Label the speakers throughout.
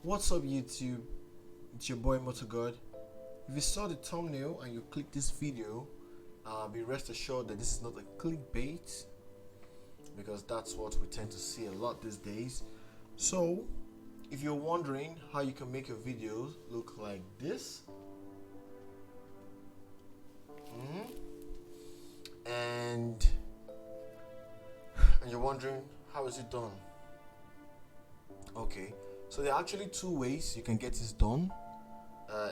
Speaker 1: What's up YouTube? It's your boy MotoGod. If you saw the thumbnail and you clicked this video, be rest assured that this is not a clickbait, because that's what we tend to see a lot these days. So if you're wondering how you can make your videos look like this, and you're wondering how is it done, okay, so there are actually two ways you can get this done.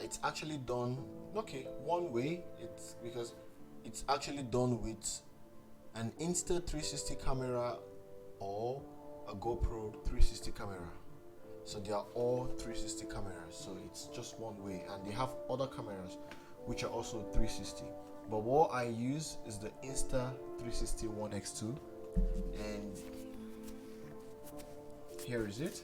Speaker 1: It's actually done, okay, one way, it's because it's actually done with an Insta360 camera or a GoPro 360 camera. So they are all 360 cameras, so it's just one way, and they have other cameras which are also 360, but what I use is the Insta360 1x2, and here is it,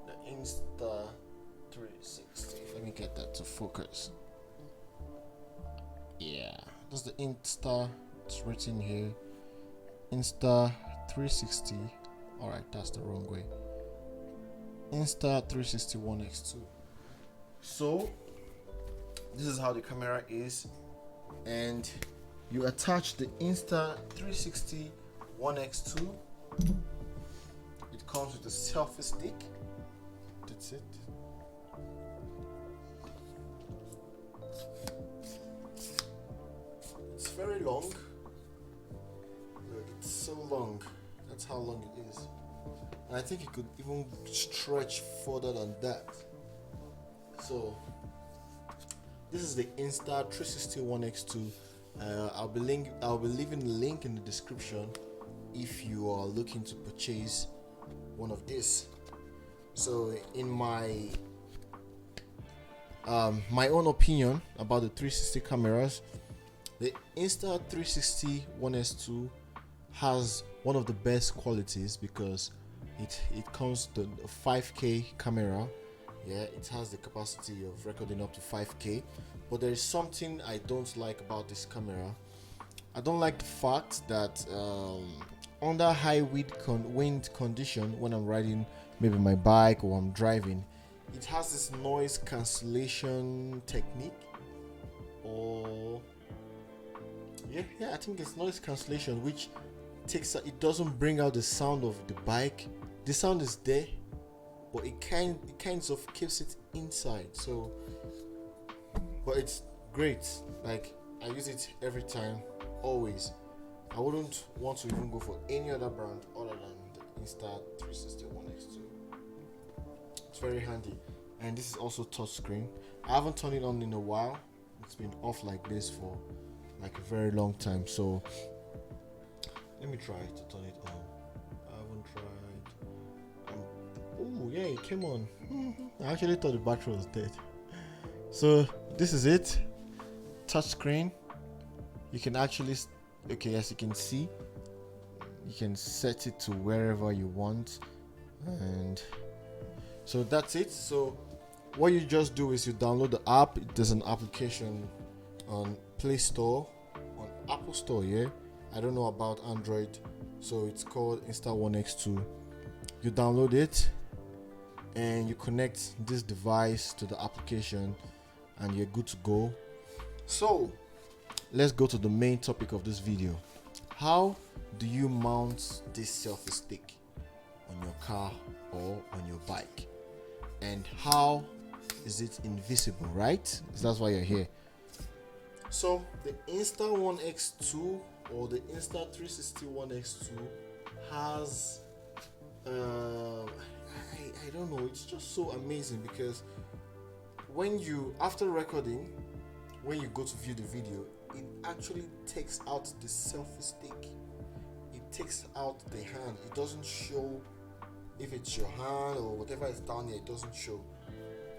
Speaker 1: the Insta360. Let me get that to focus. Yeah, that's the Insta. It's written here, Insta360. All right, that's the wrong way. Insta360 1x2. So this is how the camera is, and you attach the Insta360 1x2. It comes with a selfie stick. That's it. It's very long. Look, it's so long. That's how long it is. And I think it could even stretch further than that. So this is the Insta360 1x2. I'll be leaving the link in the description if you are looking to purchase one of these. So in my own opinion about the 360 cameras, the Insta360 1x2 has one of the best qualities because it comes to a 5K camera. Yeah, it has the capacity of recording up to 5K, but there is something I don't like about this camera. I don't like the fact that under high wind condition, when I'm riding maybe my bike or I'm driving, it has this noise cancellation technique, or yeah, I think it's noise cancellation, which it doesn't bring out the sound of the bike. The sound is there, but it kind of keeps it inside. So, but it's great. Like, I use it every time, always. I wouldn't want to even go for any other brand other than the Insta360 1x2. It's very handy, and this is also touchscreen. I haven't turned it on in a while. It's been off like this for like a very long time. So let me try to turn it on. I haven't tried. Oh yeah, it came on. I actually thought the battery was dead. So this is it. Touchscreen. You can actually, okay, as you can see, you can set it to wherever you want, and so that's it. So what you just do is you download the app. There's an application on Play Store, on Apple Store. Yeah, I don't know about Android, so it's called Insta1x2. You download it and you connect this device to the application, and you're good to go. So let's go to the main topic of this video. How do you mount this selfie stick on your car or on your bike, and how is it invisible, right? That's why you're here. So the Insta1x2 or the Insta360 1x2 has I don't know, it's just so amazing, because when you, after recording, when you go to view the video, it actually takes out the selfie stick. It takes out the hand. It doesn't show if it's your hand or whatever is down here. It doesn't show.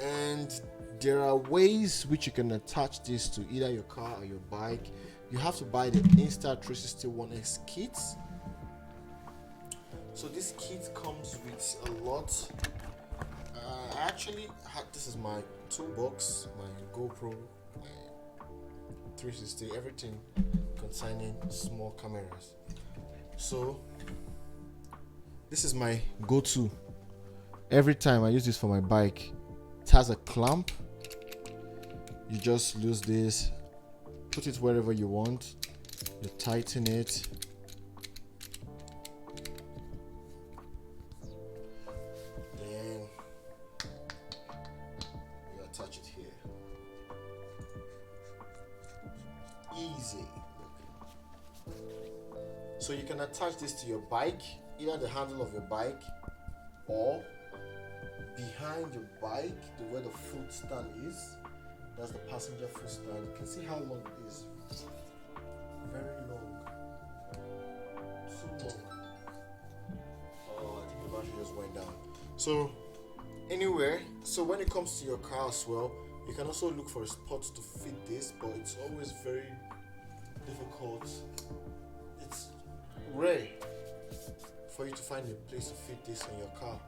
Speaker 1: And there are ways which you can attach this to either your car or your bike. You have to buy the Insta360 1x kit. So this kit comes with a lot. I actually had, this is my toolbox, my GoPro, my 360, everything concerning small cameras. So This is my go-to. Every time I use this for my bike. It has a clamp. You just lose this, put it wherever you want, you tighten it, then you attach it here. Easy. So you can attach this to your bike, either the handle of your bike or behind your bike, where the foot stand is. That's the passenger foot stand. You can see how long it is. Very long. Too long. Oh, I think the battery just went down. So anywhere, so when it comes to your car as well, you can also look for a spot to fit this, but it's always very difficult. It's rare for you to find a place to fit this in your car.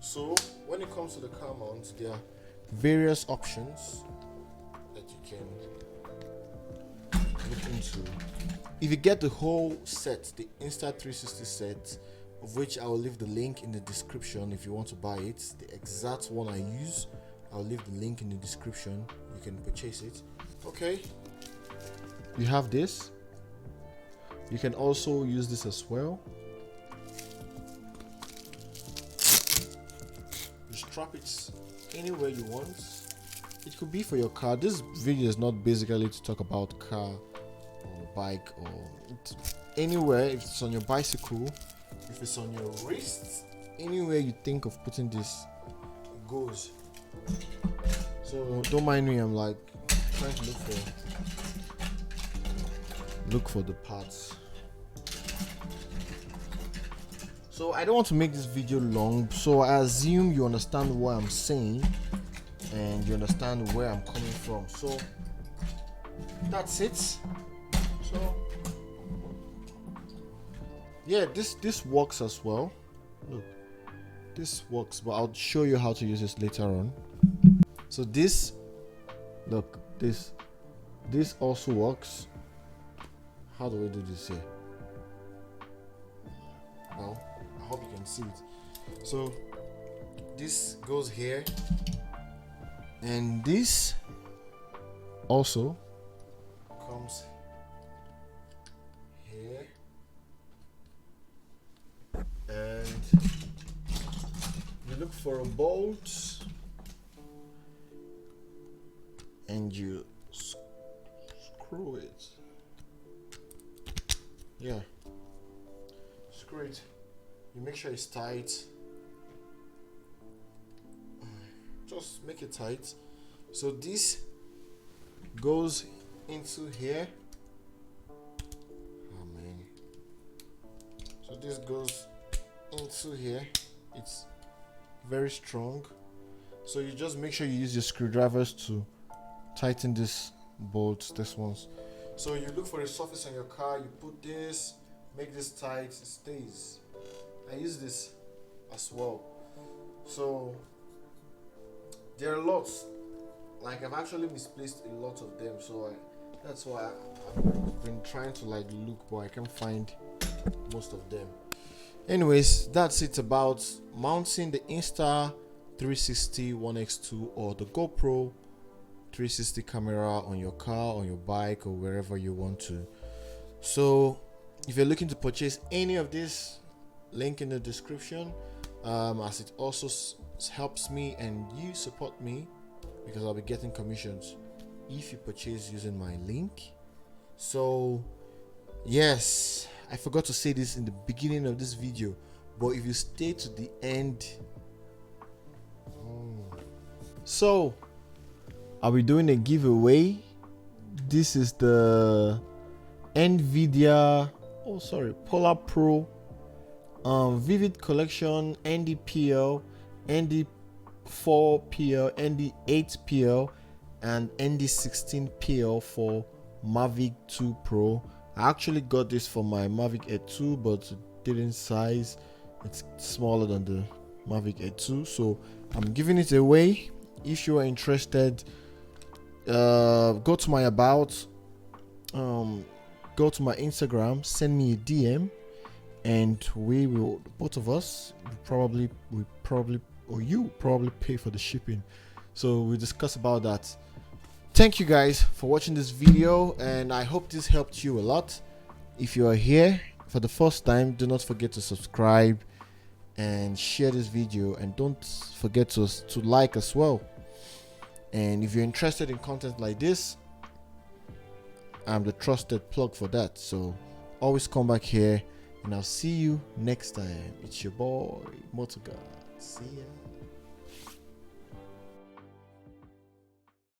Speaker 1: So when it comes to the car mount, there are various options that you can look into. If you get the whole set, the Insta360 set, of which I will leave the link in the description if you want to buy it, the exact one I use, I'll leave the link in the description. You can purchase it. Okay, you have this. You can also use this as well. You strap it anywhere you want. It could be for your car. This video is not basically to talk about car or bike or anywhere. If it's on your bicycle, if it's on your wrist, anywhere you think of putting this, it goes. So don't mind me, I'm like trying to look for the parts. So I don't want to make this video long, so I assume you understand what I'm saying and you understand where I'm coming from. So that's it. So yeah, this works as well. Look, this works, but I'll show you how to use this later on. So this, look, this also works. How do we do this here? Well, I hope you can see it. So this goes here, and this also comes here, and you look for a bolt and you screw it. Yeah, screw it. You make sure it's tight. Just make it tight. So this goes into here. Oh man. So this goes into here. It's very strong. So you just make sure you use your screwdrivers to tighten this bolt, this ones. So you look for a surface on your car, you put this, make this tight, it stays. I use this as well. So there are lots, like I've actually misplaced a lot of them, so that's why I've been trying to like look, but I can't find most of them. Anyways, that's it about mounting the Insta360 One X2 or the GoPro 360 camera on your car, on your bike, or wherever you want to. So if you're looking to purchase any of this, link in the description, as it also helps me and you support me, because I'll be getting commissions if you purchase using my link. So yes, I forgot to say this in the beginning of this video, but if you stay to the end, so I'll be doing a giveaway. This is the NVIDIA Polar Pro Vivid Collection NDPL, ND4PL, ND8PL, and ND16PL for Mavic 2 Pro. I actually got this for my Mavic Air 2, but it didn't size. It's smaller than the Mavic Air 2, so I'm giving it away. If you are interested, go to my about, go to my Instagram, send me a DM, and we will, both of us, or you probably pay for the shipping. So we discuss about that. Thank you guys for watching this video, and I hope this helped you a lot. If you are here for the first time, do not forget to subscribe and share this video, and don't forget to like as well. And if you're interested in content like this, I'm the trusted plug for that. So always come back here, and I'll see you next time. It's your boy Motor God. See ya.